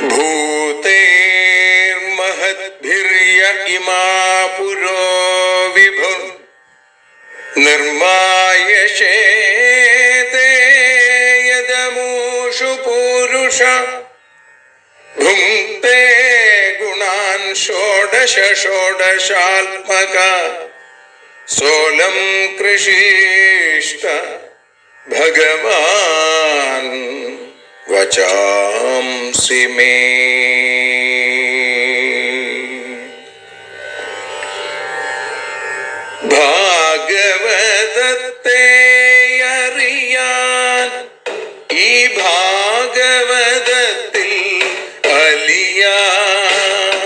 भूतेर्महद्भिर्य इमा पुरो विभुः निर्मायशेते यदमूषु पूरुष भुङ्क्ते गुणान् षोडश षोडशात्मका सोऽलं कृषीष्ट भगवान् वचांसि मे। ഭാഗവതത്തെ അറിയാൻ ഈ ഭാഗവതത്തിൽ അലിയാൻ,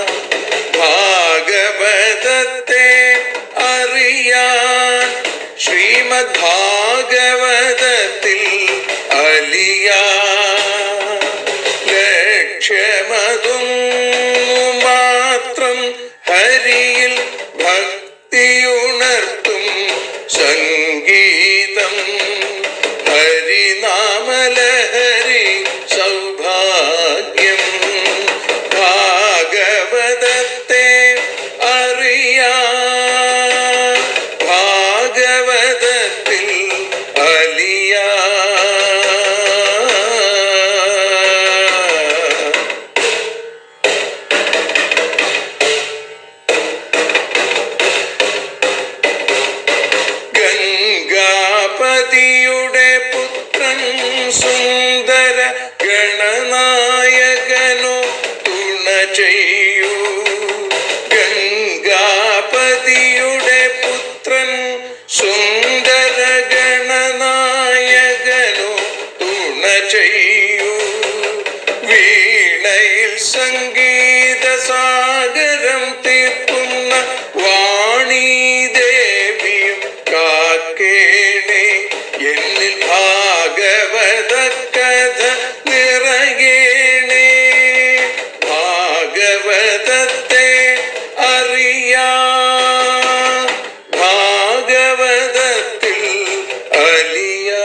ഭാഗവതത്തെ അറിയാൻ ശ്രീമദ് ഭാഗവതത്തിൽ അലിയാൻ, ലക്ഷ്യമതും മാത്രം ഹരിയിൽ ഭക്തിയുണർത്തും സംഗീതം ഹരിനാമലഹരി സൗഭാഗ്യം. ഭാഗവതത്തെ അറിയാൻ ഭാഗവതത്തിൽ അലിയാൻ. ഗംഗാപതിയുടെ പുത്രൻ സുന്ദര ഗണനായകനോ തുണ ചെയ്യൂ. ഗംഗാപതിയുടെ പുത്രൻ സുന്ദര ഗണനായകനോ തുണ ചെയ്യൂ. വീണയിൽ സംഗീത സാഗരം തീർക്കുന്ന വാണീദേവിയും കാക്കേണേ എന്നിൽ ഭാഗവത കഥ നിറയേണേ. ഭാഗവതത്തെ അറിയാൻ ഭാഗവതത്തിൽ അലിയാൻ.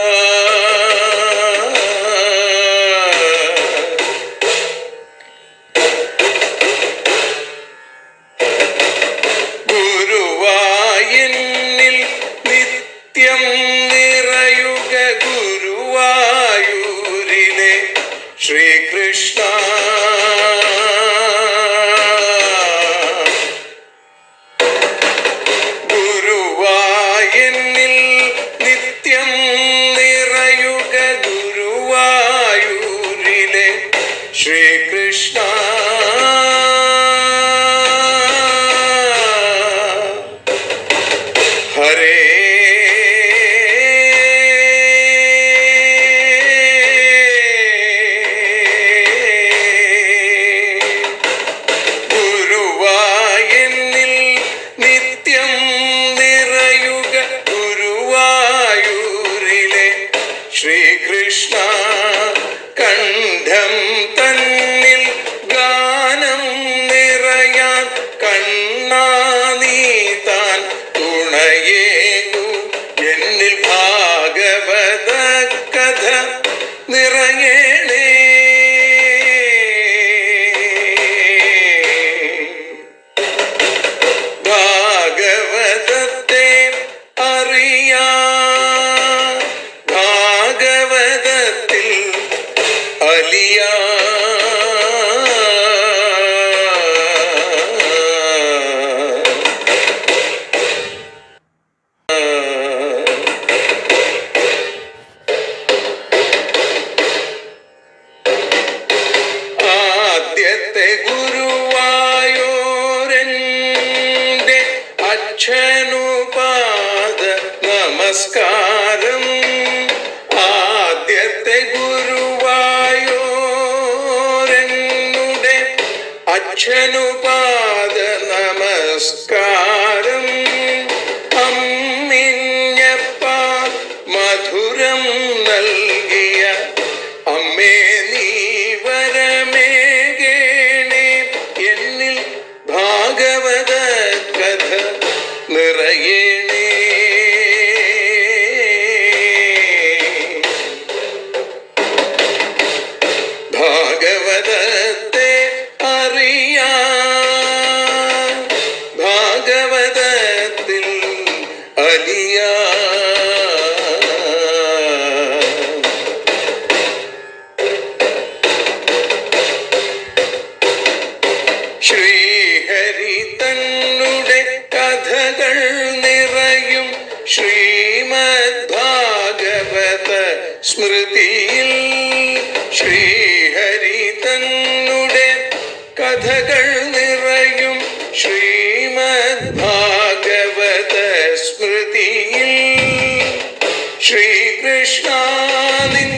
ഗുരുവായൂരിൽ നിത്യം നിറയുക ഗുരുവായൂരിലെ ശ്രീകൃഷ്ണ. ഗുരുവായൂരിൽ നിത്യം നിറയുക ഗുരുവായൂരിലെ ശ്രീകൃഷ്ണ. ഹരേ ഗുരുവായൂരിൽ നിത്യം നിറയുക ഗുരുവായൂരിലെ ശ്രീകൃഷ്ണ. കണ്ഠം തന്നിൽ ഗാനം നിറയാൻ കണ്ണാ നീ താൻ തുണയേകു. എന്നിൽ ഭാഗവത കഥ നിറയേണേ. ഭാഗവതത്തെ അറിയാൻ ഭാഗവതത്തിൽ അലിയാൻ. ആദ്യത്തെ ഗുരുവായൂരന്റെ അച്ഛനുപാദ നമസ്കാരം. ആദ്യത്തെ ഗുരുവായൂരനുടെ അച്ഛനുപാദ നമസ്കാരം. അമ്മിഞ്ഞപ്പാൽ മധുരം നൽകിയ അമ്മേ നീ വരമേകേണേ. എന്നിൽ ഭാഗവത കഥ നിറയേണേ. ഭാഗവതത്തെ അലിയാ. ശ്രീഹരി തന്നുടെ കഥകൾ നിറയും ശ്രീമദ് ഭാഗവത സ്മൃതിയിൽ. ശ്രീഹരി തന്നുടെ കഥകൾ നിറയും ശ്രീമദ് ഭാഗവത സ്മൃതിയിൽ. ശ്രീകൃഷ്ണാനിൻ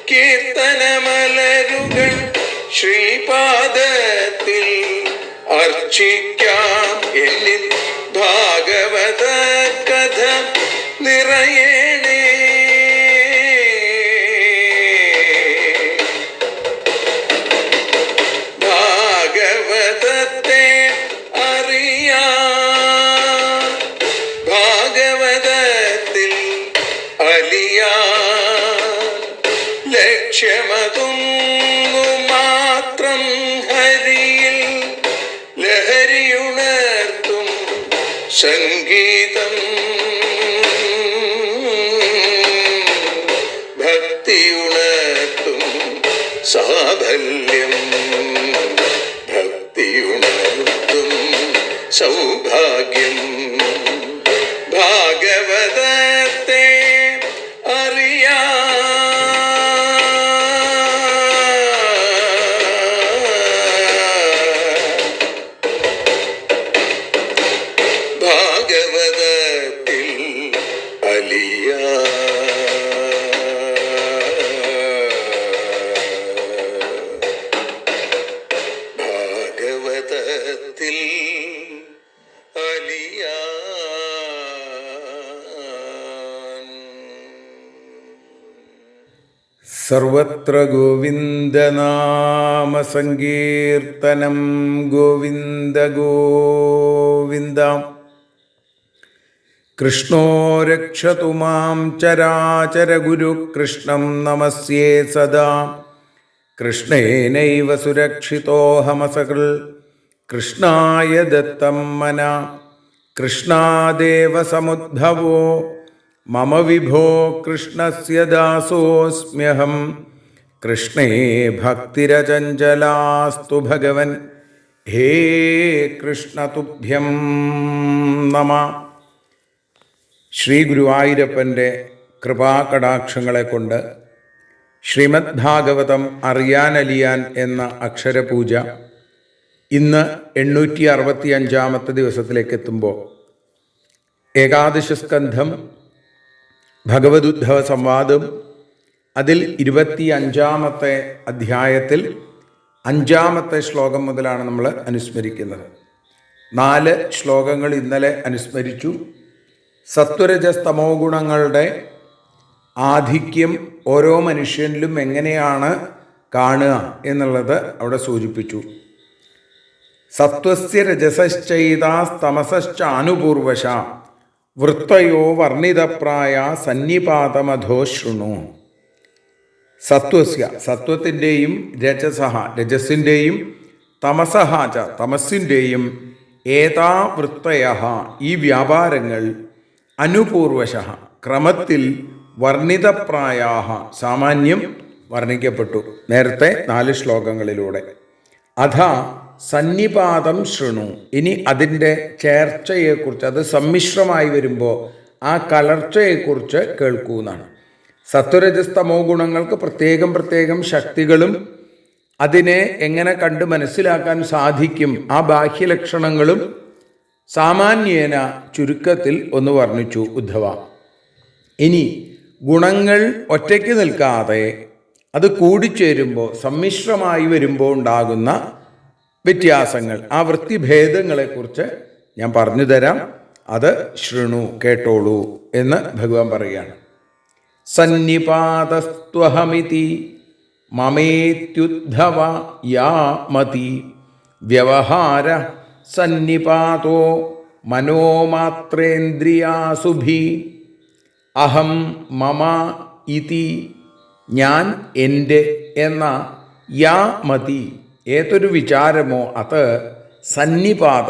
കീർത്തനമലരുകൾ ശ്രീപാദത്തിൽ അർച്ചിക്കാം. എന്നിൽ ഭാഗവത കഥ നിറയേണേ. ഭാഗവതത്തെ അറിയാൻ, ഭാഗവതത്തിൽ അലിയാൻ. ലക്ഷ്യമതൊന്നു മാത്രം ഹരിയിൽ ലഹരിയുണർത്തും സംഗീതം. ഭക്തിയുണർത്തും സാഫല്യം. ഭക്തിയുണർത്തും സൗഭാഗ്യം. ഭാഗവതത്തെ അറിയാൻ, ഭാഗവതത്തിൽ അലിയാൻ. ഭാഗവതത്തിൽ അലിയാൻ. സർവത്ര ഗോവിന്ദനാമ സങ്കീർത്തനം. ഗോവിന്ദ ഗോവിന്ദ. കൃഷ്ണോ രക്ഷതു മാം ചരാചരഗുരു. കൃഷ്ണം നമസ്യേ സദാ. കൃഷ്ണേനൈവ സുരക്ഷിതോഹമസകൃ. കൃഷ്ണായ ദത്തം മന. കൃഷ്ണാദേവ സമുദ്ഭവോ മമ വിഭോ. കൃഷ്ണസ്യ ദാസോസ്മ്യഹം. കൃഷ്ണേ ഭക്തിരചഞ്ചലാസ്തു ഭഗവൻ. ഹേ കൃഷ്ണ തുഭ്യം നമഃ. ശ്രീ ഗുരുവായൂരപ്പൻ്റെ കൃപാകടാക്ഷങ്ങളെ കൊണ്ട് ശ്രീമദ് ഭാഗവതം അറിയാനലിയാൻ എന്ന അക്ഷരപൂജ ഇന്ന് 865 ദിവസത്തിലേക്ക് എത്തുമ്പോൾ ഏകാദശ സ്കന്ധം ഭഗവതുദ്ധവ സംവാദം അതിൽ 25 അധ്യായത്തിൽ 5 ശ്ലോകം മുതലാണ് നമ്മൾ അനുസ്മരിക്കുന്നത്. 4 ശ്ലോകങ്ങൾ ഇന്നലെ അനുസ്മരിച്ചു. സത്വരജസ്തമോ ഗുണങ്ങളുടെ ആധിക്യം ഓരോ മനുഷ്യനിലും എങ്ങനെയാണ് കാണുക എന്നുള്ളത് അവിടെ സൂചിപ്പിച്ചു. സത്വസ്യ രജസശ്ചൈതാസ്തമസശ്ചാനുപൂർവശ വൃത്തയോ വർണ്ണിതപ്രായ സന്നിപാതമധോ ശൃണു. സത്വസ്യ സത്വത്തിൻ്റെയും രജസഹ രജസിൻ്റെയും തമസഹ ച തമസ്സിൻ്റെയും ഏതാ വൃത്തയ ഈ വ്യാപാരങ്ങൾ അനുപൂർവശ ക്രമത്തിൽ വർണ്ണിതപ്രായാഹ സാമാന്യം വർണ്ണിക്കപ്പെട്ടു നേരത്തെ 4 ശ്ലോകങ്ങളിലൂടെ. അഥ സന്നിപാതം ശൃണു. ഇനി അതിൻ്റെ ചേർച്ചയെക്കുറിച്ച്, അത് സമ്മിശ്രമായി വരുമ്പോൾ ആ കലർച്ചയെക്കുറിച്ച് കേൾക്കൂ എന്നാണ്. സത്വരജസ്തമോ ഗുണങ്ങൾക്ക് പ്രത്യേകം ശക്തികളും അതിനെ എങ്ങനെ കണ്ട് മനസ്സിലാക്കാൻ സാധിക്കും ആ ബാഹ്യലക്ഷണങ്ങളും സാമാന്യേന ചുരുക്കത്തിൽ ഒന്ന് വർണ്ണിച്ചു ഉദ്ധവ. ഇനി ഗുണങ്ങൾ ഒറ്റയ്ക്ക് നിൽക്കാതെ അത് കൂടിച്ചേരുമ്പോൾ സമ്മിശ്രമായി വരുമ്പോൾ ഉണ്ടാകുന്ന വ്യത്യാസങ്ങൾ, ആ വൃത്തിഭേദങ്ങളെക്കുറിച്ച് ഞാൻ പറഞ്ഞു തരാം. അത് ശൃണു, കേട്ടോളൂ എന്ന് ഭഗവാൻ പറയുകയാണ്. സന്നിപാതസ്ത്വഹമിതി മമേത്യുദ്ധവ യാ മതി വ്യവഹാര സന്നിപാതോ മനോമാത്രേന്ദ്രിയാസുഭി അഹം മമ ഇതി ഞാൻ എൻ്റെ എന്ന യാ മതി ഏതൊരു വിചാരമോ അത് സന്നിപാത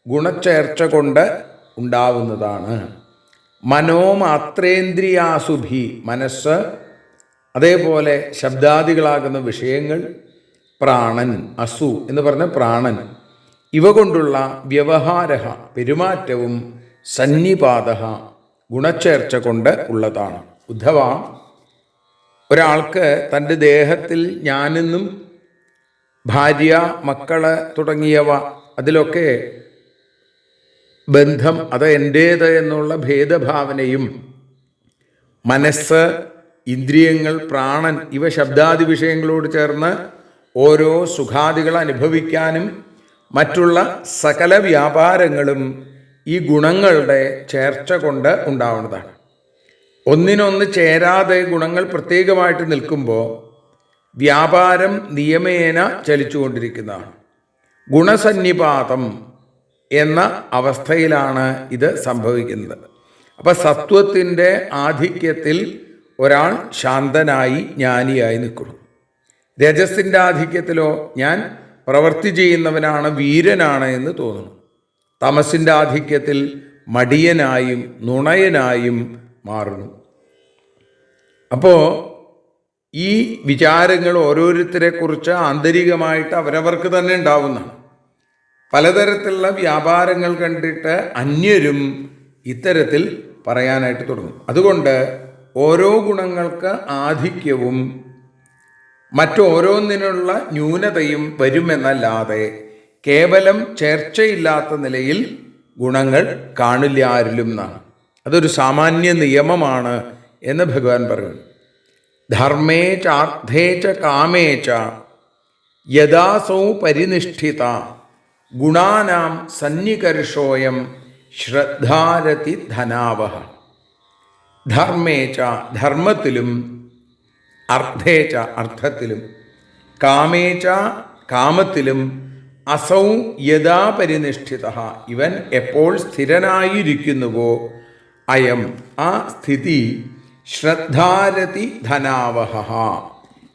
ഗുണച്ചേർച്ച കൊണ്ട് ഉണ്ടാവുന്നതാണ്. മനോമാത്രേന്ദ്രിയാസുഭി, മനസ്സ്, അതേപോലെ ശബ്ദാദികളാകുന്ന വിഷയങ്ങൾ, പ്രാണൻ, അസു എന്ന് പറഞ്ഞ പ്രാണൻ, ഇവ കൊണ്ടുള്ള വ്യവഹാര, പെരുമാറ്റവും സന്നിപാത, ഗുണച്ചേർച്ച കൊണ്ട് ഉള്ളതാണ്. ഉദ്ധവ, ഒരാൾക്ക് തൻ്റെ ദേഹത്തിൽ ഞാനെന്നും ഭാര്യ, മക്കള് തുടങ്ങിയവ അതിലൊക്കെ ബന്ധം, അത് എൻ്റേത് എന്നുള്ള ഭേദഭാവനയും, മനസ്സ്, ഇന്ദ്രിയങ്ങൾ, പ്രാണൻ ഇവ ശബ്ദാദി വിഷയങ്ങളോട് ചേർന്ന് ഓരോ സുഖാദികൾ അനുഭവിക്കാനും മറ്റുള്ള സകല വ്യാപാരങ്ങളും ഈ ഗുണങ്ങളുടെ ചേർച്ച കൊണ്ട് ഉണ്ടാവുന്നതാണ്. ഒന്നിനൊന്ന് ചേരാതെ ഗുണങ്ങൾ പ്രത്യേകമായിട്ട് നിൽക്കുമ്പോൾ വ്യാപാരം നിയമേന ചലിച്ചുകൊണ്ടിരിക്കുന്നതാണ്. ഗുണസന്നിപാതം എന്ന അവസ്ഥയിലാണ് ഇത് സംഭവിക്കുന്നത്. അപ്പം സത്വത്തിൻ്റെ ആധിക്യത്തിൽ ഒരാൾ ശാന്തനായി ജ്ഞാനിയായി നിൽക്കുന്നു. രജസിൻ്റെ ആധിക്യത്തിലോ ഞാൻ പ്രവൃത്തി ചെയ്യുന്നവനാണ്, വീരനാണ് എന്ന് തോന്നുന്നു. തമസിൻ്റെ ആധിക്യത്തിൽ മടിയനായും നുണയനായും മാറുന്നു. അപ്പോൾ ഈ വിചാരങ്ങൾ ഓരോരുത്തരെക്കുറിച്ച് ആന്തരികമായിട്ട് അവരവർക്ക് തന്നെ ഉണ്ടാവുന്നതാണ്. പലതരത്തിലുള്ള വ്യാപാരങ്ങൾ കണ്ടിട്ട് അന്യരും ഇത്തരത്തിൽ പറയാനായിട്ട് തുടങ്ങും. അതുകൊണ്ട് ഓരോ ഗുണങ്ങൾക്ക് ആധിക്യവും മറ്റോരോന്നിനുള്ള ന്യൂനതയും വരുമെന്നല്ലാതെ കേവലം ചേർച്ചയില്ലാത്ത നിലയിൽ ഗുണങ്ങൾ കാണില്ല ആരിലും എന്നാണ്. അതൊരു സാമാന്യ നിയമമാണ് എന്ന് ഭഗവാൻ പറയുന്നു. ധർമ്മേ ചാർത്ഥേ ച കാമേ ച യഥാസൗ പരിനിഷ്ഠിത ഗുണാനാം സന്നികർഷോയം ശ്രദ്ധാരതി ധനാവഹ. ധർമ്മേ ച ധർമ്മത്തിലും, അർത്ഥേ ച അർത്ഥത്തിലും, കാമേ ച കാമത്തിലും, അസൗ യഥാ പരിനിഷ്ഠിത ഇവൻ എപ്പോൾ സ്ഥിരനായിരിക്കുന്നുവോ അയം ആ സ്ഥിതി ശ്രദ്ധാരതി ധനാവഹ.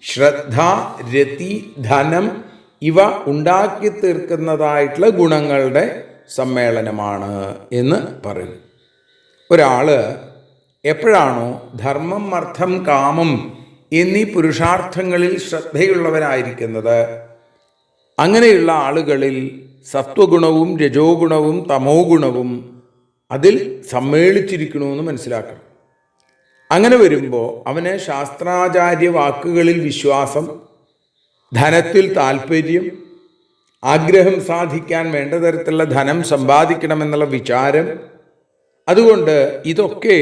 ശ്രദ്ധ, രതി, ധനം ഇവ ഉണ്ടാക്കി തീർക്കുന്നതായിട്ടുള്ള ഗുണങ്ങളുടെ സമ്മേളനമാണ് എന്ന് പറയും. ഒരാൾ എപ്പോഴാണോ ധർമ്മം, അർത്ഥം, കാമം എന്നീ പുരുഷാർത്ഥങ്ങളിൽ ശ്രദ്ധയുള്ളവനായിരിക്കുന്നത്, അങ്ങനെയുള്ള ആളുകളിൽ സത്വഗുണവും രജോ ഗുണവും തമോ ഗുണവും അതിൽ സമ്മേളിച്ചിരിക്കണമെന്ന് മനസ്സിലാക്കണം. അങ്ങനെ വരുമ്പോൾ അവന് ശാസ്ത്രാചാര്യ വാക്കുകളിൽ വിശ്വാസം, ധനത്തിൽ താല്പര്യം, ആഗ്രഹം സാധിക്കാൻ വേണ്ട തരത്തിലുള്ള ധനം സമ്പാദിക്കണമെന്നുള്ള വിചാരം, അതുകൊണ്ട് ഇതൊക്കെ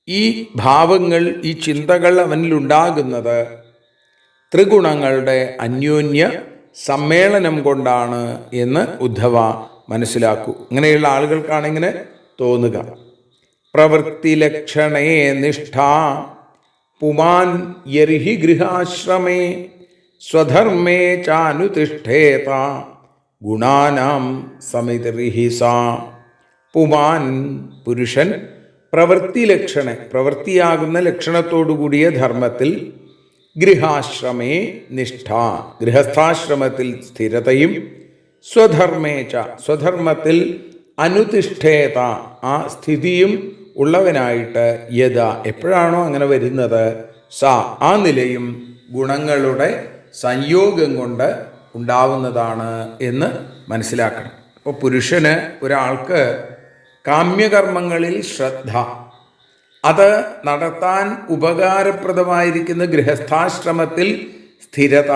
ഈ ഭാവങ്ങൾ, ഈ ചിന്തകൾ അവനിലുണ്ടാകുന്നത് ത്രിഗുണങ്ങളുടെ അന്യോന്യ സമ്മേളനം കൊണ്ടാണ് എന്ന് ഉദ്ധവ മനസ്സിലാക്കൂ. ഇങ്ങനെയുള്ള ആളുകൾക്കാണ് ഇങ്ങനെ തോന്നുക. പ്രവൃത്തിലക്ഷണേ നിഷ്ഠ പുമാൻ യർഹി ഗൃഹാശ്രമേ സ്വധർമ്മേ ചാനുതിഷ്ഠേത ഗുണാനാം സമിതിർഹി സാ. പുമാൻ പുരുഷൻ, പ്രവൃത്തിലക്ഷണ പ്രവൃത്തിയാകുന്ന ലക്ഷണത്തോടുകൂടിയ ധർമ്മത്തിൽ, ഗൃഹാശ്രമേ നിഷ്ഠ ഗൃഹസ്ഥാശ്രമത്തിൽ സ്ഥിരതയും, സ്വധർമ്മേച്ച സ്വധർമ്മത്തിൽ അനുതിഷ്ഠേത ആ സ്ഥിതിയും ഉള്ളവനായിട്ട് യഥ എപ്പോഴാണോ അങ്ങനെ വരുന്നത് സാ ആ നിലയും ഗുണങ്ങളുടെ സംയോഗം കൊണ്ട് ഉണ്ടാവുന്നതാണ് എന്ന് മനസ്സിലാക്കണം. അപ്പോൾ പുരുഷന്, ഒരാൾക്ക് കാമ്യകർമ്മങ്ങളിൽ ശ്രദ്ധ, അത് നടത്താൻ ഉപകാരപ്രദമായിരിക്കുന്ന ഗൃഹസ്ഥാശ്രമത്തിൽ സ്ഥിരത,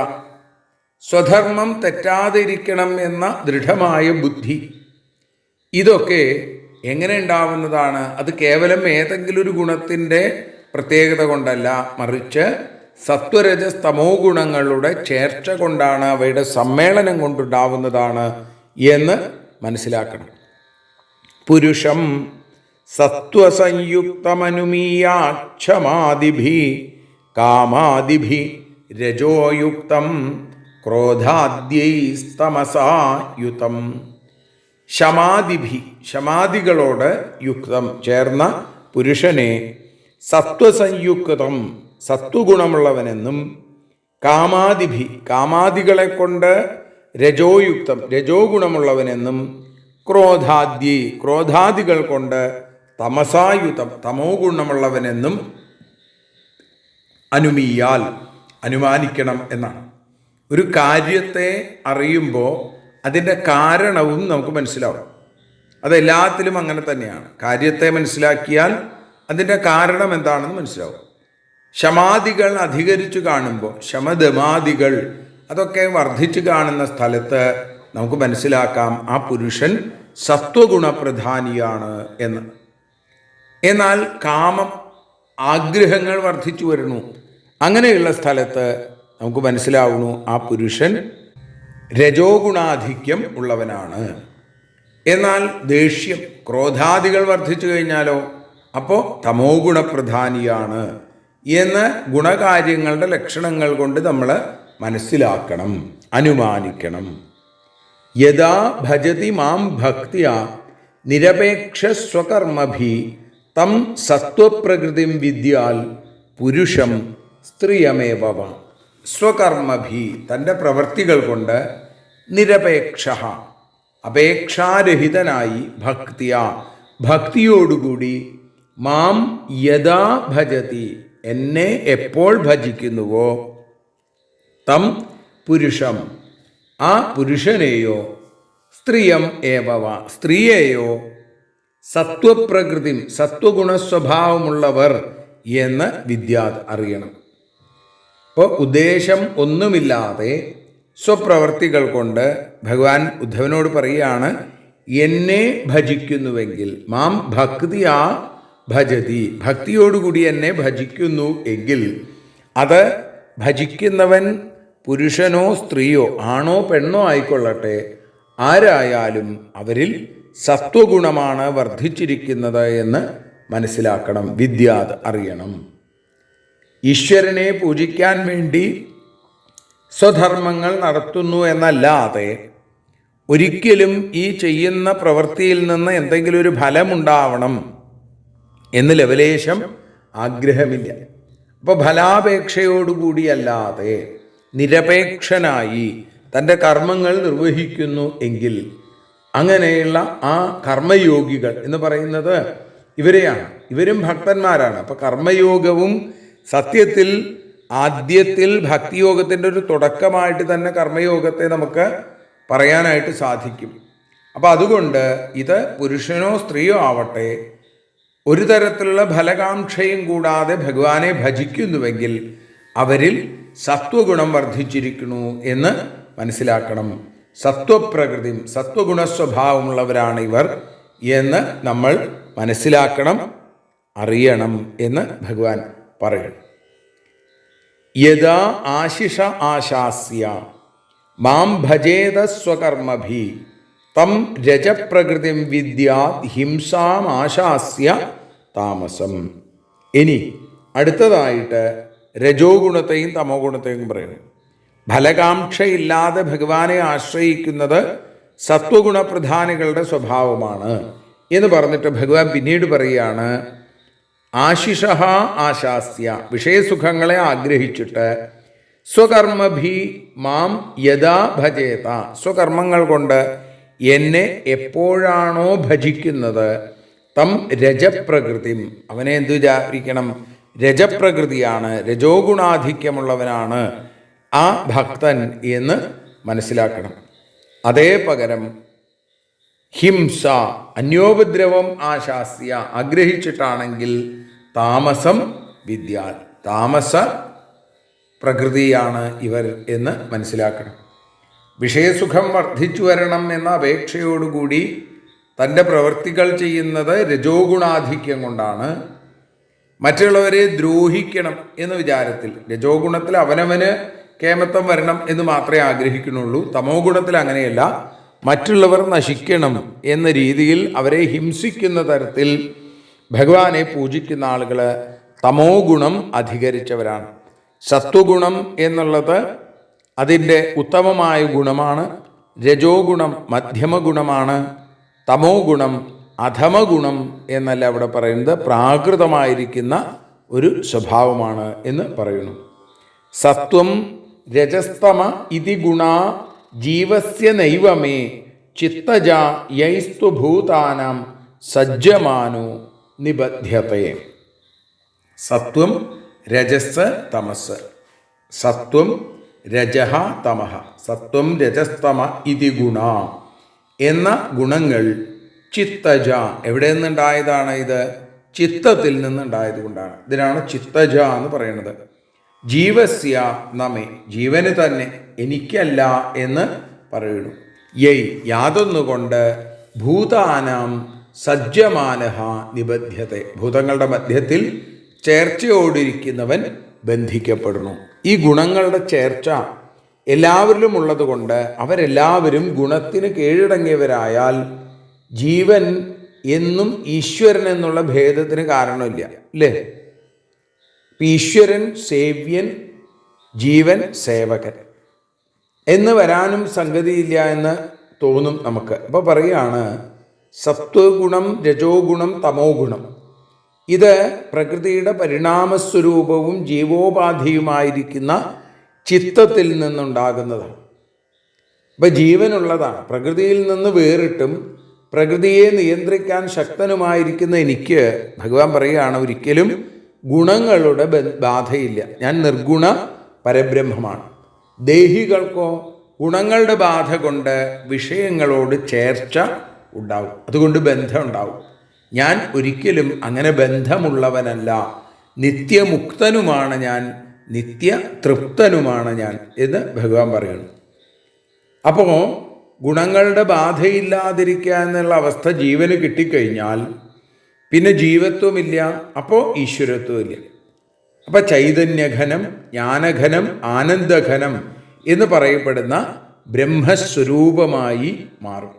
സ്വധർമ്മം തെറ്റാതിരിക്കണം എന്ന ദൃഢമായ ബുദ്ധി, ഇതൊക്കെ എങ്ങനെ ഉണ്ടാവുന്നതാണ്? അത് കേവലം ഏതെങ്കിലും ഒരു ഗുണത്തിൻ്റെ പ്രത്യേകത കൊണ്ടല്ല, മറിച്ച് സത്വരജസ് തമോ ഗുണങ്ങളുടെ ചേർച്ച കൊണ്ടാണ്, അവയുടെ സമ്മേളനം കൊണ്ടുണ്ടാവുന്നതാണ് എന്ന് മനസ്സിലാക്കണം. പുരുഷം സത്വസംയുക്തമനുമീയാക്ഷമാദിഭി കാമാദിഭി രജോയുക്തം ക്രോധാദ്യൈസ്തമസായുതം. ശമാദിഭി ശമാദികളോട് യുക്തം ചേർന്ന പുരുഷനെ സത്വസംയുക്തം സത്വഗുണമുള്ളവനെന്നും, കാമാദിഭി കാമാദികളെ കൊണ്ട് രജോയുക്തം രജോ ഗുണമുള്ളവനെന്നും, ക്രോധാദ്യൈ ക്രോധാദികൾ കൊണ്ട് തമസായുതം തമോ ഗുണമുള്ളവനെന്നും അനുമീയാൽ അനുമാനിക്കണം എന്നാണ്. ഒരു കാര്യത്തെ അറിയുമ്പോൾ അതിൻ്റെ കാരണവും നമുക്ക് മനസ്സിലാവും. അതെല്ലാത്തിലും അങ്ങനെ തന്നെയാണ്. കാര്യത്തെ മനസ്സിലാക്കിയാൽ അതിൻ്റെ കാരണം എന്താണെന്ന് മനസ്സിലാവും. ശമാദികൾ അധികരിച്ചു കാണുമ്പോൾ, ശമദമാദികൾ അതൊക്കെ വർദ്ധിച്ചു കാണുന്ന സ്ഥലത്ത് നമുക്ക് മനസ്സിലാക്കാം ആ പുരുഷൻ സത്വഗുണപ്രധാനിയാണ് എന്ന്. എന്നാൽ കാമം, ആഗ്രഹങ്ങൾ വർദ്ധിച്ചു വരുന്നു. അങ്ങനെയുള്ള സ്ഥലത്ത് നമുക്ക് മനസ്സിലാവുന്നു ആ പുരുഷൻ രജോ ഗുണാധിക്യം ഉള്ളവനാണ്. എന്നാൽ ദേഷ്യം, ക്രോധാദികൾ വർദ്ധിച്ചു കഴിഞ്ഞാലോ അപ്പോൾ തമോ ഗുണപ്രധാനിയാണ് എന്ന് ഗുണകാര്യങ്ങളുടെ ലക്ഷണങ്ങൾ കൊണ്ട് നമ്മൾ മനസ്സിലാക്കണം, അനുമാനിക്കണം. യഥാ ഭജതി മാം ഭക്തിയ നിരപേക്ഷ സ്വകർമ്മഭി തം സത്വപ്രകൃതിം വിദ്യാൽ പുരുഷം സ്ത്രീയമേവ. സ്വകർമ്മഭി തൻ്റെ പ്രവൃത്തികൾ കൊണ്ട് നിരപേക്ഷ അപേക്ഷാരഹിതനായി ഭക്തിയ ഭക്തിയോടുകൂടി മാം യഥാ ഭജതി എന്നെ എപ്പോൾ ഭജിക്കുന്നുവോ തം പുരുഷം ആ പുരുഷനെയോ സ്ത്രീയം ഏവവ സ്ത്രീയെയോ സത്വപ്രകൃതി സത്വഗുണസ്വഭാവമുള്ളവർ എന്ന് വിദ്യാ അറിയണം. അപ്പോൾ ഉദ്ദേശം ഒന്നുമില്ലാതെ സ്വപ്രവർത്തികൾ കൊണ്ട് ഭഗവാൻ ഉദ്ധവനോട് പറയുകയാണ്, എന്നെ ഭജിക്കുന്നുവെങ്കിൽ മാം ഭക്തിയാ ഭജതി ഭക്തിയോടുകൂടി എന്നെ ഭജിക്കുന്നു എങ്കിൽ അത് ഭജിക്കുന്നവൻ പുരുഷനോ സ്ത്രീയോ ആണോ പെണ്ണോ ആയിക്കൊള്ളട്ടെ, ആരായാലും അവരിൽ സത്വഗുണമാണ് വർദ്ധിച്ചിരിക്കുന്നത് എന്ന് മനസ്സിലാക്കണം, വിദ്യാത് അറിയണം. ഈശ്വരനെ പൂജിക്കാൻ വേണ്ടി സ്വധർമ്മങ്ങൾ നടത്തുന്നു എന്നല്ലാതെ ഒരിക്കലും ഈ ചെയ്യുന്ന പ്രവൃത്തിയിൽ നിന്ന് എന്തെങ്കിലും ഒരു ഫലമുണ്ടാവണം എന്ന് ലവലേശം ആഗ്രഹമില്ല. അപ്പോൾ ഫലാപേക്ഷയോടുകൂടിയല്ലാതെ നിരപേക്ഷനായി തൻ്റെ കർമ്മങ്ങൾ നിർവഹിക്കുന്നു എങ്കിൽ അങ്ങനെയുള്ള ആ കർമ്മയോഗികൾ എന്ന് പറയുന്നത് ഇവരെയാണ്. ഇവരും ഭക്തന്മാരാണ്. അപ്പോൾ കർമ്മയോഗവും സത്യത്തിൽ ആദ്യത്തിൽ ഭക്തിയോഗത്തിൻ്റെ ഒരു തുടക്കമായിട്ട് തന്നെ കർമ്മയോഗത്തെ നമുക്ക് പറയാനായിട്ട് സാധിക്കും. അപ്പം അതുകൊണ്ട് ഇത് പുരുഷനോ സ്ത്രീയോ ആവട്ടെ ഒരു തരത്തിലുള്ള ഫലകാംക്ഷയും കൂടാതെ ഭഗവാനെ ഭജിക്കുന്നുവെങ്കിൽ അവരിൽ സത്വഗുണം വർദ്ധിച്ചിരിക്കുന്നു എന്ന് മനസ്സിലാക്കണം. സത്വപ്രകൃതി സത്വഗുണസ്വഭാവമുള്ളവരാണ് ഇവർ എന്ന് നമ്മൾ മനസ്സിലാക്കണം, അറിയണം എന്ന് ഭഗവാൻ പറയണം. യഥാ ആശിഷ ആശാസ്യ മാം ഭജേത സ്വകർമ്മഭി തം രജപ്രകൃതിം വിദ്യാത് ഹിംസാമാശാസ്യ താമസം. ഇനി അടുത്തതായിട്ട് രജോ ഗുണത്തെയും തമോ ഗുണത്തെയും പറയുന്നു. ഫലകാംക്ഷയില്ലാതെ ഭഗവാനെ ആശ്രയിക്കുന്നത് സത്വഗുണപ്രധാനികളുടെ സ്വഭാവമാണ് എന്ന് പറഞ്ഞിട്ട് ഭഗവാൻ പിന്നീട് പറയുകയാണ്, ആശിഷ ആശാസ്യ വിഷയസുഖങ്ങളെ ആഗ്രഹിച്ചിട്ട് സ്വകർമ്മഭി മാം യഥാ ഭജേത സ്വകർമ്മങ്ങൾ കൊണ്ട് എന്നെ എപ്പോഴാണോ ഭജിക്കുന്നത് തം രജപ്രകൃതി അവനെ എന്തു വിചാരിക്കണം, രജപ്രകൃതിയാണ്, രജോ ഗുണാധിക്യമുള്ളവനാണ് ആ ഭക്തൻ എന്ന് മനസ്സിലാക്കണം. അതേ പകരം ഹിംസ അന്യോപദ്രവം ആശാസ്യ ആഗ്രഹിച്ചിട്ടാണെങ്കിൽ താമസം വിദ്യാൽ താമസ പ്രകൃതിയാണ് ഇവർ എന്ന് മനസ്സിലാക്കണം. വിഷയസുഖം വർദ്ധിച്ചു വരണം എന്ന അപേക്ഷയോടുകൂടി തൻ്റെ പ്രവൃത്തികൾ ചെയ്യുന്നത് രജോ ഗുണാധിക്യം കൊണ്ടാണ്. മറ്റുള്ളവരെ ദ്രോഹിക്കണം എന്ന വിചാരത്തിൽ രജോ ഗുണത്തിൽ അവനവന് കേമത്വം വരണം എന്ന് മാത്രമേ ആഗ്രഹിക്കുന്നുള്ളൂ. തമോ ഗുണത്തിൽ അങ്ങനെയല്ല, മറ്റുള്ളവർ നശിക്കണം എന്ന രീതിയിൽ അവരെ ഹിംസിക്കുന്ന തരത്തിൽ ഭഗവാനെ പൂജിക്കുന്ന ആളുകൾ തമോ ഗുണം അധികരിച്ചവരാണ്. സത്വഗുണം എന്നുള്ളത് അതിൻ്റെ ഉത്തമമായ ഗുണമാണ്. രജോ ഗുണം മധ്യമ ഗുണമാണ്. തമോ ഗുണം അധമ ഗുണം എന്നല്ല അവിടെ പറയുന്നത്, പ്രാകൃതമായിരിക്കുന്ന ഒരു സ്വഭാവമാണ് എന്ന് പറയുന്നു. സത്വം രജസ്തമ ഇതി ഗുണാ ജീവസ്യ നൈവമേ ചിത്തജ യൈസ്തു ഭൂതാനാം സജ്ജമാനോ നിബധ്യത്തെ. സത്വം രജസ് തമസ്. സത്വം രജഃ തമഃ. സത്വം രജസ്തമ ഇതി ഗുണ എന്ന ഗുണങ്ങൾ ചിത്തജ. എവിടെ നിന്നുണ്ടായതാണ് ഇത്? ചിത്തത്തിൽ നിന്നുണ്ടായത് കൊണ്ടാണ്. ഇതിനാണ് ചിത്തജ എന്ന് പറയുന്നത്. ജീവസ്യ നമേ, ജീവന് തന്നെ, എനിക്കല്ല എന്ന് പറയുന്നു. യൈ, യാതൊന്നുകൊണ്ട് ഭൂതാനാം സജ്ജമാനഃ നിബധ്യത്തെ, ഭൂതങ്ങളുടെ മധ്യത്തിൽ ചേർച്ചയോടിരിക്കുന്നവൻ ബന്ധിക്കപ്പെടുന്നു. ഈ ഗുണങ്ങളുടെ ചേർച്ച എല്ലാവരിലും ഉള്ളതുകൊണ്ട് അവരെല്ലാവരും ഗുണത്തിന് കീഴടങ്ങിയവരായാൽ ജീവൻ എന്നും ഈശ്വരൻ എന്നുള്ള ഭേദത്തിന് കാരണമില്ല, അല്ലേ? ഈശ്വരൻ സേവ്യൻ, ജീവൻ സേവകൻ എന്ന് വരാനും സംഗതിയില്ല എന്ന് തോന്നും നമുക്ക്. അപ്പോൾ പറയുകയാണ് സത്വഗുണം, രജോ ഗുണം, തമോ ഗുണം. ഇത് പ്രകൃതിയുടെ പരിണാമസ്വരൂപവും ജീവോപാധിയുമായിരിക്കുന്ന ചിത്തത്തിൽ നിന്നുണ്ടാകുന്നതാണ്. അപ്പം ജീവനുള്ളതാണ്. പ്രകൃതിയിൽ നിന്ന് വേറിട്ടും പ്രകൃതിയെ നിയന്ത്രിക്കാൻ ശക്തനുമായിരിക്കുന്ന എനിക്ക് ഭഗവാൻ പറയുകയാണ്, ഒരിക്കലും ഗുണങ്ങളുടെ ബാധയില്ല. ഞാൻ നിർഗുണ പരബ്രഹ്മമാണ്. ദേഹികൾക്കോ ഗുണങ്ങളുടെ ബാധ കൊണ്ട് വിഷയങ്ങളോട് ചേർച്ച ഉണ്ടാവും, അതുകൊണ്ട് ബന്ധം ഉണ്ടാവും. ഞാൻ ഒരിക്കലും അങ്ങനെ ബന്ധമുള്ളവനല്ല. നിത്യമുക്തനുമാണ് ഞാൻ, നിത്യ തൃപ്തനുമാണ് ഞാൻ എന്ന് ഭഗവാൻ പറയുന്നു. അപ്പോൾ ഗുണങ്ങളുടെ ബാധയില്ലാതിരിക്കുക എന്നുള്ള അവസ്ഥ ജീവന് കിട്ടിക്കഴിഞ്ഞാൽ പിന്നെ ജീവത്വമില്ല, അപ്പോൾ ഈശ്വരത്വമില്ല. അപ്പം ചൈതന്യഘനം, ജ്ഞാനഘനം, ആനന്ദഘനം എന്ന് പറയപ്പെടുന്ന ബ്രഹ്മസ്വരൂപമായി മാറും.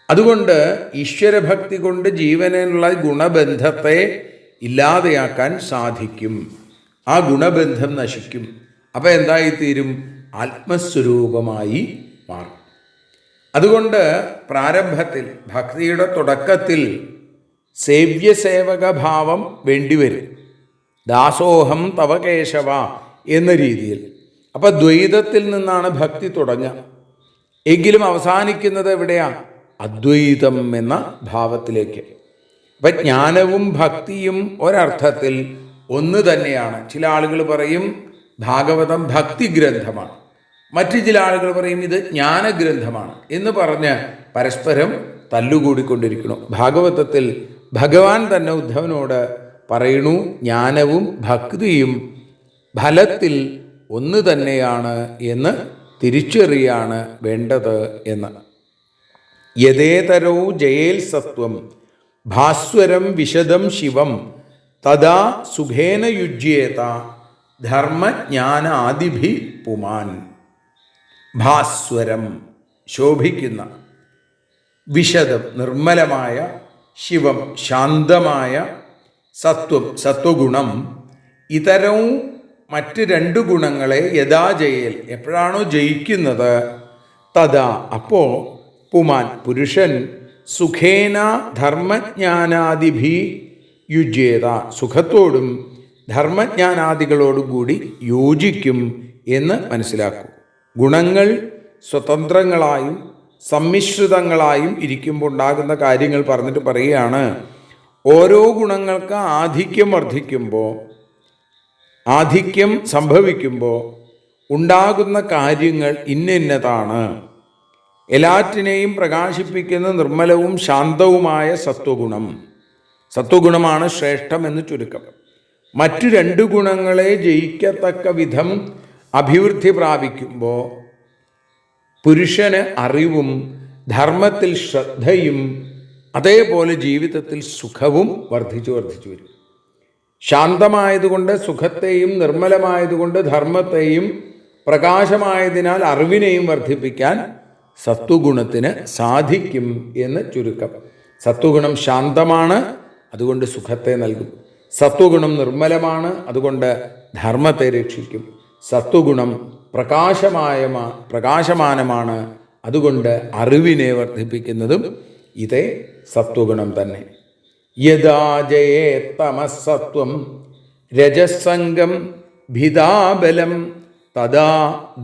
അതുകൊണ്ട് ഈശ്വരഭക്തി കൊണ്ട് ജീവനുള്ള ഗുണബന്ധത്തെ ഇല്ലാതെയാക്കാൻ സാധിക്കും. ആ ഗുണബന്ധം നശിക്കും. അപ്പം എന്തായിത്തീരും? ആത്മസ്വരൂപമായി മാറും. അതുകൊണ്ട് പ്രാരംഭത്തിൽ, ഭക്തിയുടെ തുടക്കത്തിൽ സേവ്യസേവകഭാവം വേണ്ടിവരും. ദാസോഹം തവ കേശവ എന്ന രീതിയിൽ. അപ്പം ദ്വൈതത്തിൽ നിന്നാണ് ഭക്തി തുടങ്ങുക. എങ്കിലും അവസാനിക്കുന്നത് എവിടെയാണ്? അദ്വൈതം എന്ന ഭാവത്തിലേക്ക്. അപ്പം ജ്ഞാനവും ഭക്തിയും ഒരർത്ഥത്തിൽ ഒന്ന് തന്നെയാണ്. ചില ആളുകൾ പറയും ഭാഗവതം ഭക്തി ഗ്രന്ഥമാണ്, മറ്റു ചില ആളുകൾ പറയും ഇത് ജ്ഞാനഗ്രന്ഥമാണ് എന്ന് പറഞ്ഞ് പരസ്പരം തല്ലുകൂടിക്കൊണ്ടിരിക്കുന്നു. ഭാഗവതത്തിൽ ഭഗവാൻ തന്നെ ഉദ്ധവനോട് പറയണു, ജ്ഞാനവും ഭക്തിയും ഫലത്തിൽ ഒന്ന് തന്നെയാണ് എന്ന് തിരിച്ചറിയാണ് വേണ്ടത് എന്ന്. യഥേതരോ ജയേൽ സത്വം ഭാസ്വരം വിശദം ശിവം തഥാ സുഖേന യുജ്യേത ധർമ്മജ്ഞാനാദിഭി പുമാൻ. ഭാസ്വരം ശോഭിക്കുന്ന, വിശദം നിർമ്മലമായ, ശിവം ശാന്തമായ, സത്വം സത്വഗുണം, ഇതരവും മറ്റ് രണ്ട് ഗുണങ്ങളെ യഥാ ജയേൽ എപ്പോഴാണോ ജയിക്കുന്നത് തഥാ അപ്പോൾ പുമാൻ പുരുഷൻ സുഖേന ധർമ്മജ്ഞാനാദിഭി യുജ്യേത സുഖത്തോടും ധർമ്മജ്ഞാനാദികളോടും കൂടി യോജിക്കും എന്ന് മനസ്സിലാക്കൂ. ഗുണങ്ങൾ സ്വതന്ത്രങ്ങളായും സമ്മിശ്രിതങ്ങളായും ഇരിക്കുമ്പോൾ ഉണ്ടാകുന്ന കാര്യങ്ങൾ പറഞ്ഞിട്ട് പറയുകയാണ്, ഓരോ ഗുണങ്ങൾക്ക് ആധിക്യം സംഭവിക്കുമ്പോൾ ഉണ്ടാകുന്ന കാര്യങ്ങൾ ഇന്നതാണ്. എല്ലാറ്റിനെയും പ്രകാശിപ്പിക്കുന്ന നിർമ്മലവും ശാന്തവുമായ സത്വഗുണമാണ് ശ്രേഷ്ഠം എന്ന് ചുരുക്കം. മറ്റു രണ്ട് ഗുണങ്ങളെ ജയിക്കത്തക്ക വിധം അഭിവൃദ്ധി പ്രാപിക്കുമ്പോൾ പുരുഷന് അറിവും ധർമ്മത്തിൽ ശ്രദ്ധയും അതേപോലെ ജീവിതത്തിൽ സുഖവും വർദ്ധിച്ചു വരും. ശാന്തമായതുകൊണ്ട് സുഖത്തെയും നിർമ്മലമായതുകൊണ്ട് ധർമ്മത്തെയും പ്രകാശമായതിനാൽ അറിവിനെയും വർദ്ധിപ്പിക്കാൻ സത്വഗുണത്തിന് സാധിക്കും എന്ന് ചുരുക്കം. സത്വഗുണം ശാന്തമാണ്, അതുകൊണ്ട് സുഖത്തെ നൽകും. സത്വഗുണം നിർമ്മലമാണ്, അതുകൊണ്ട് ധർമ്മത്തെ രക്ഷിക്കും. സത്വഗുണം പ്രകാശമാനമാണ്, അതുകൊണ്ട് അറിവിനെ വർദ്ധിപ്പിക്കുന്നതും ഇതേ സത്വഗുണം തന്നെ. യഥാ ജയേ തമസത്വം രജസംഗം ഭിദാബലം തദാ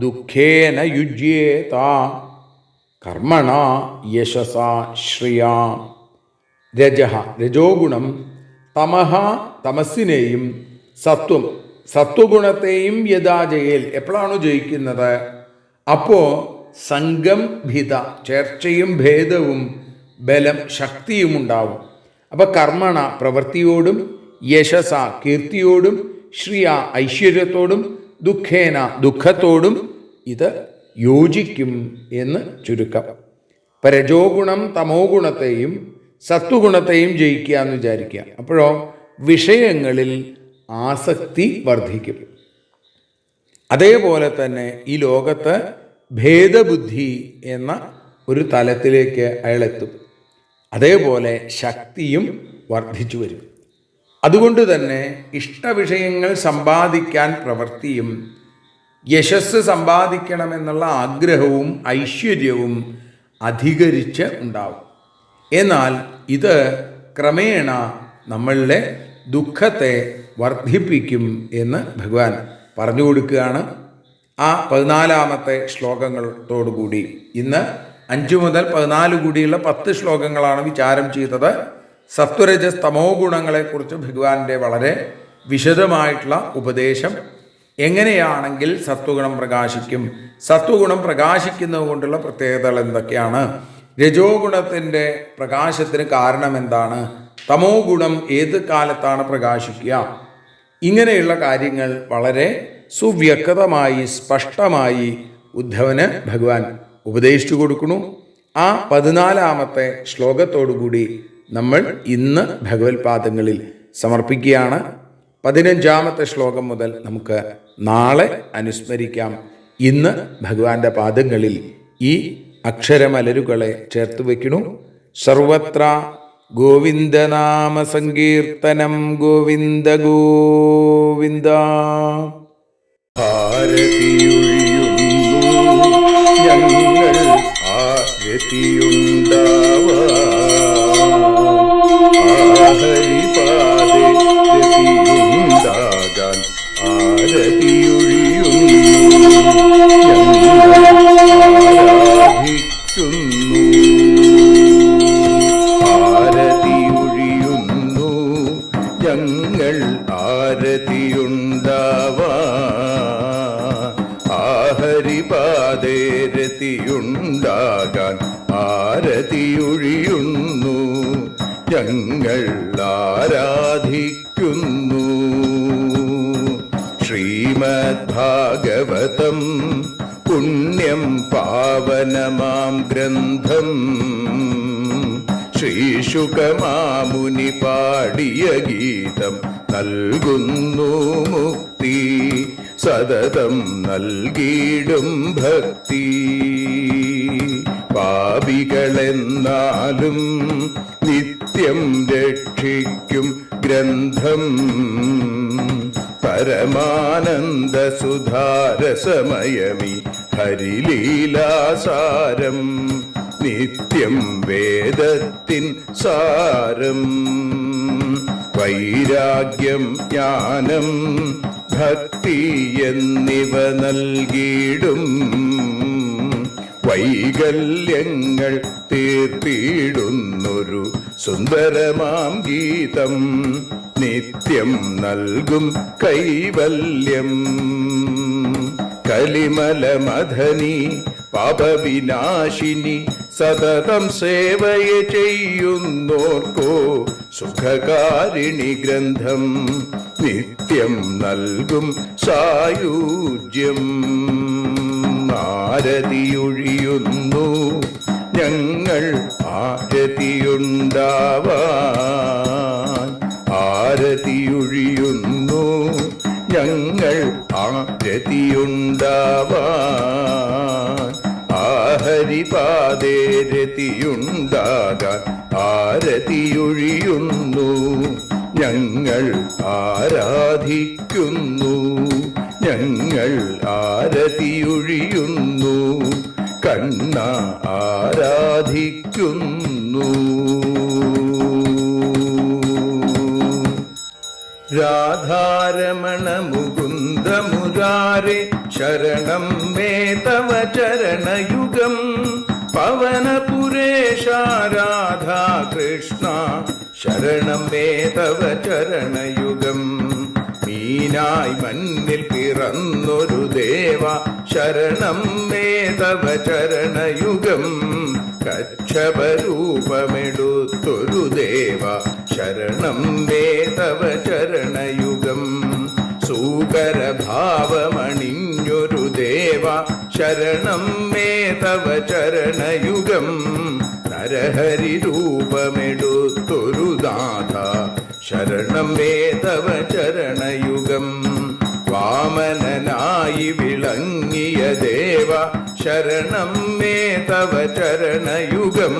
ദുഃഖേന യുജ്യേത കർമ്മണ യശസാ ശ്രിയാ. രജഹ രജോ ഗുണം, തമഹ തമസ്സിനെയും, സത്വം സത്വഗുണത്തെയും യഥാ ജയേൽ എപ്പോഴാണോ ജയിക്കുന്നത് അപ്പോൾ സംഘം ഭിത ചേർച്ചയും ഭേദവും ബലം ശക്തിയും ഉണ്ടാവും. അപ്പം കർമ്മണ പ്രവൃത്തിയോടും, യശസ കീർത്തിയോടും, ശ്രിയ ഐശ്വര്യത്തോടും, ദുഃഖേന ദുഃഖത്തോടും ഇത് യോജിക്കും എന്ന് ചുരുക്കം. ഇപ്പം രജോ ഗുണം തമോ ഗുണത്തെയും സത്വഗുണത്തെയും ജയിക്കുക എന്ന് വിചാരിക്കുക. അപ്പോഴോ വിഷയങ്ങളിൽ ആസക്തി വർദ്ധിക്കും. അതേപോലെ തന്നെ ഈ ലോകത്ത് ഭേദബുദ്ധി എന്ന ഒരു തലത്തിലേക്ക് അയാളെത്തും. അതേപോലെ ശക്തിയും വർദ്ധിച്ചു വരും. അതുകൊണ്ട് തന്നെ ഇഷ്ടവിഷയങ്ങൾ സമ്പാദിക്കാൻ പ്രവൃത്തിയും, യശസ് സമ്പാദിക്കണമെന്നുള്ള ആഗ്രഹവും ഐശ്വര്യവും അധികരിച്ച് ഉണ്ടാവും. എന്നാൽ ഇത് ക്രമേണ നമ്മളുടെ ദുഃഖത്തെ വർദ്ധിപ്പിക്കും എന്ന് ഭഗവാൻ പറഞ്ഞു കൊടുക്കുകയാണ്. ആ 14-ാമത്തെ ശ്ലോകങ്ങളോടുകൂടി ഇന്ന് 5 മുതൽ 14 കൂടിയുള്ള 10 ശ്ലോകങ്ങളാണ് വിചാരം ചെയ്തത്. സത്വരജസ് തമോ ഗുണങ്ങളെക്കുറിച്ച് ഭഗവാന്റെ വളരെ വിശദമായിട്ടുള്ള ഉപദേശം. എങ്ങനെയാണെങ്കിൽ സത്വഗുണം പ്രകാശിക്കും, സത്വഗുണം പ്രകാശിക്കുന്നത് കൊണ്ടുള്ള പ്രത്യേകതകൾ എന്തൊക്കെയാണ്, രജോ ഗുണത്തിൻ്റെ പ്രകാശത്തിന് കാരണം എന്താണ്, തമോ ഗുണം ഏത് കാലത്താണ് പ്രകാശിക്കുക, ഇങ്ങനെയുള്ള കാര്യങ്ങൾ വളരെ സുവ്യക്തമായി സ്പഷ്ടമായി ഉദ്ധവന് ഭഗവാൻ ഉപദേശിച്ചു കൊടുക്കുന്നു. ആ 14-ാമത്തെ ശ്ലോകത്തോടുകൂടി നമ്മൾ ഇന്ന് ഭഗവത്പാദങ്ങളിൽ സമർപ്പിക്കുകയാണ്. 15-ാമത്തെ ശ്ലോകം മുതൽ നമുക്ക് നാളെ അനുസ്മരിക്കാം. ഇന്ന് ഭഗവാന്റെ പാദങ്ങളിൽ ഈ അക്ഷരമലരുകളെ ചേർത്ത് വയ്ക്കുന്നു. സർവത്ര ഗോവിന്ദനാമ സങ്കീർത്തനം ഗോവിന്ദ ഗോവിന്ദ. ആരതിയൊഴിയുന്നു ഞങ്ങൾ ഹരിപാദേ രതിയുണ്ടാകാൻ ആരതിയൊഴിയുന്നു ഞങ്ങൾ ആരതിയുണ്ടാവാൻ ഹരിപാദേ രതിയുണ്ടാകാൻ ആരതിയൊഴിയുന്നു ഞങ്ങൾ ആരാധിക്കുന്നു. ശ്രീമദ്ഭാഗവതം പുണ്യം പാവനമാം ഗ്രന്ഥം ശ്രീശുകമാമുനി പാടിയ ഗീതം നൽകുന്നു മുക്തി, സതതം നൽകിയിടും ഭക്തി. പാപികളെന്നാലും നിത്യം രക്ഷിക്കും ഗ്രന്ഥം പരമാനന്ദ സുധാരസമയമി ഹരിലീലാസാരം നിത്യം വേദത്തിൻ സാരം. വൈരാഗ്യം ജ്ഞാനം ഭക്തി എന്നിവ നൽകിയിടും വൈകല്യങ്ങൾ തീർത്തിയിടുന്നൊരു സുന്ദരമാം ഗീതം നിത്യം നൽകും കൈവല്യം. കലിമലമഥനി പാപവിനാശിനി സതതം സേവയെ ചെയ്യുന്നോർക്കോ സുഖകാരിണി ഗ്രന്ഥം നിത്യം നൽകും സായുജ്യം. ആരതിയൊഴിയുന്നു ഞങ്ങൾ ആരതിയുണ്ടാവാൻ ആരതിയൊഴിയുന്നു ഞങ്ങൾ ആരതിയുണ്ടാവാൻ ഹരിപാദേ രതിയുണ്ടാകാൻ ആരതിയൊഴിയുന്നു ഞങ്ങൾ ആരാധിക്കുന്നു ഞങ്ങൾ ആരതിയൊഴിയുന്നു കണ്ണ ആരാധിക്കുന്നു. രാധാരമണ മുകുന്ദ മുരാരേ ശരണം മേ തവ ചരണയുഗം പവനപുരേശ രാധ രാധാകൃഷ്ണ ശരണം മേ തവ ചരണയുഗം. മീനായി മണ്ണിൽ പിറന്നൊരു ദേവ ശരണം മേ തവ ചരണയുഗം. കച്ഛപരൂപമെടുത്തൊരു ദേവ ശരണം മേ തവ ചരണയുഗം. സൂകരഭാവമണിഞ്ഞൊരു ദേവ ശരണം മേ തവ ചരണയുഗം. നരഹരി രൂപമെടുത്തൊരു നാഥ ശരണം മേ തവ ചരണയുഗം. വാമനനായി വിളങ്ങിയ ദേവ ശരണം മേ തവ ചരണയുഗം.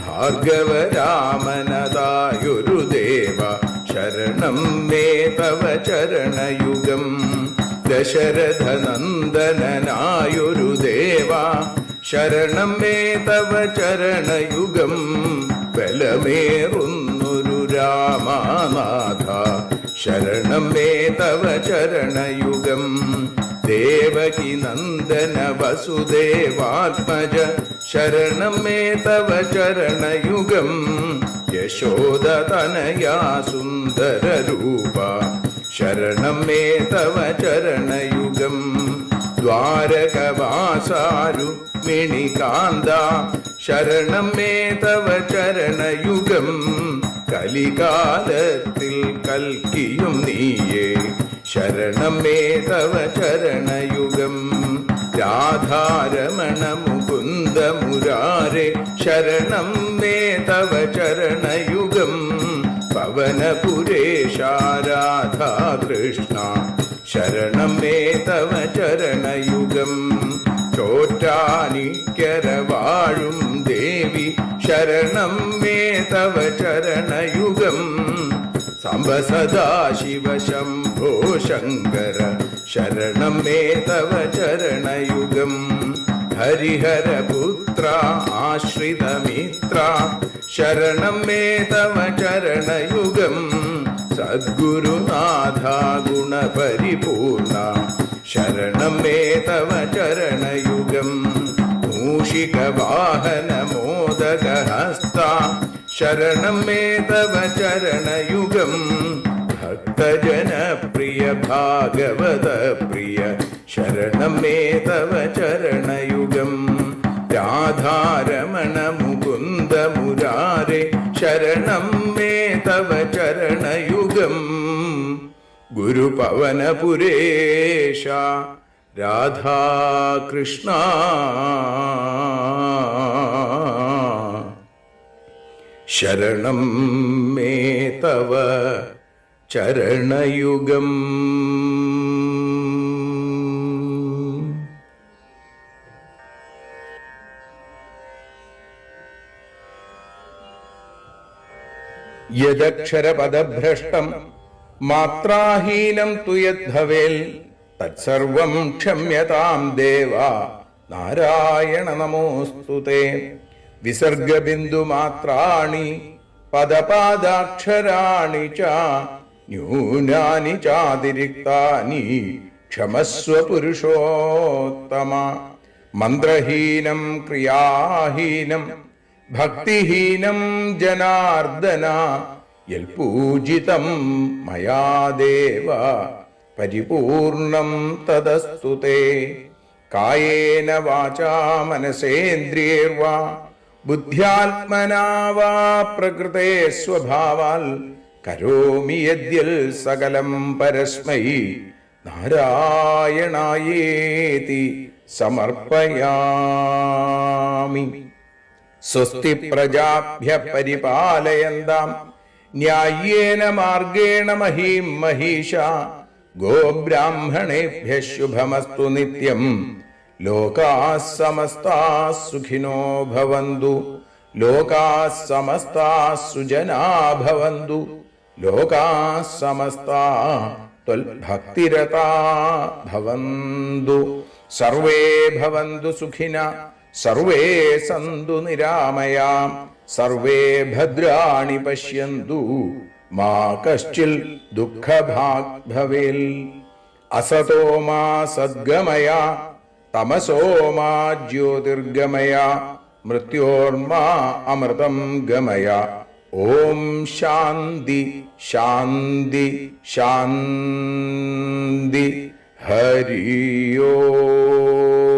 ഭാർഗവരാമനതായൊരു ദേവ ശരണം മേ തവ ചരണയുഗം. ദശരഥനന്ദനായൊരു ദേവ ശരണം മേ തവ ചരണയുഗം. ബലമേറുന്നൊരു രാമനാഥ ശരണം മേ തവ ചരണയുഗം. ദേവകി നന്ദന വസുദേവാത്മജ ശരണം മേ തവ ചരണയുഗം. യശോദതനയാ സുന്ദര രൂപ ശരണം മേ തവ ചരണയുഗം. ദ്വാരകവാസാരുക്മിണികാന്ത ശരണം മേ തവ ചരണയുഗം. കലികാലത്തിൽ കൽക്കിയും നീയേ ശരണം മേ തവ ചരണയുഗം. രാധാരമണ മുകുന്ദ മുരാരേ ശരണം മേ തവ ചരണയുഗം. പവനപുരേശ രാധാകൃഷ്ണ ശരണം മേ തവ ചരണയുഗം. ചോറ്റാനിക്കര വാഴും ദേവി ശരണം മേ തവ ചരണയുഗം. സാംബ സദാശിവ ശംഭോ ശങ്കര ശരണം മേ തവ ചരണയുഗം. ഹരിഹരപുത്ര ആശ്രിതമിത്ര ശരണം മേ തവ ചരണയുഗം. സദ്ഗുരുനാഥ ഗുണപരിപൂർണ ശരണം മേ തവ ചരണയുഗം. മൂഷിക വാഹന മോദകഹസ്ത ശരണം മേ തവ ചരണയുഗം. ഭക്തജനപ്രിയ ഭാഗവത പ്രിയ ശരണം മേ തവ ചരണയുഗം. രാധാരമണ മുകുന്ദ മുരാരേ ശരണം മേ തവ ചരണയുഗം. ഗുരുപവനപുരേശ രാധാകൃഷ്ണ ശരണം മേ തവ ചരണയുഗം. യദക്ഷരപദഭ്രഷ്ടം മാത്രാഹീനം തു യദ്ഭവേൽ തത്സർവം ക്ഷമ്യതാം ദേവ നാരായണ നമോസ്തുതേ. വിസർഗബിന്ദുമാത്രാണി പദപാദാക്ഷരാണി ച ന്യൂനാനി ചാതിരിക്താനി ക്ഷമസ്വ പുരുഷോത്തമ. മന്ത്രഹീനം ക്രിയാഹീനം ഭക്തിഹീനം ജനാർദ്ദന യൽപൂജിതം മയാ ദേവ പരിപൂർണം തദസ്തു തേ. കായേന വാചാ മനസേന്ദ്രിയൈർവാ ബുദ്ധ്യാത്മനാ വാ പ്രകൃതേ സ്വഭാവാൽ കരോമി യദ്യൽ സകലം പരസ്മൈ നാരായണായേതി സമർപ്പയാമി. സ്വസ്തി പ്രജാഭ്യഃ പരിപാലയന്താം ന്യായേന മാർഗേണ മഹീം മഹീഷാ. ഗോബ്രാഹ്മണേഭ്യഃ ശുഭമസ്തു നിത്യം. ലോകാഃ സമസ്താഃ സുഖിനോ ഭവന്തു. ലോകാഃ സമസ്താഃ സുജനാഃ ഭവന്തു. ലോകാഃ സമസ്താഃ ത്വൽഭക്തിരതാഃ ഭവന്തു. സർവേ ഭവന്തു സുഖിനഃ സർവേ സന്തു നിരാമയാം. സർവേ ഭദ്രാണി പശ്യന്തു മാ കശ്ചിൽ ദുഃഖഭാഗ് ഭവേൽ. അസതോ മാ സദ്ഗമയ തമസോ മാ ജ്യോതിർഗമയ മൃത്യോർമാ അമൃതം ഗമയ. ഓം ശാന്തി ശാന്തി ശാന്തി. ഹരി ഓം.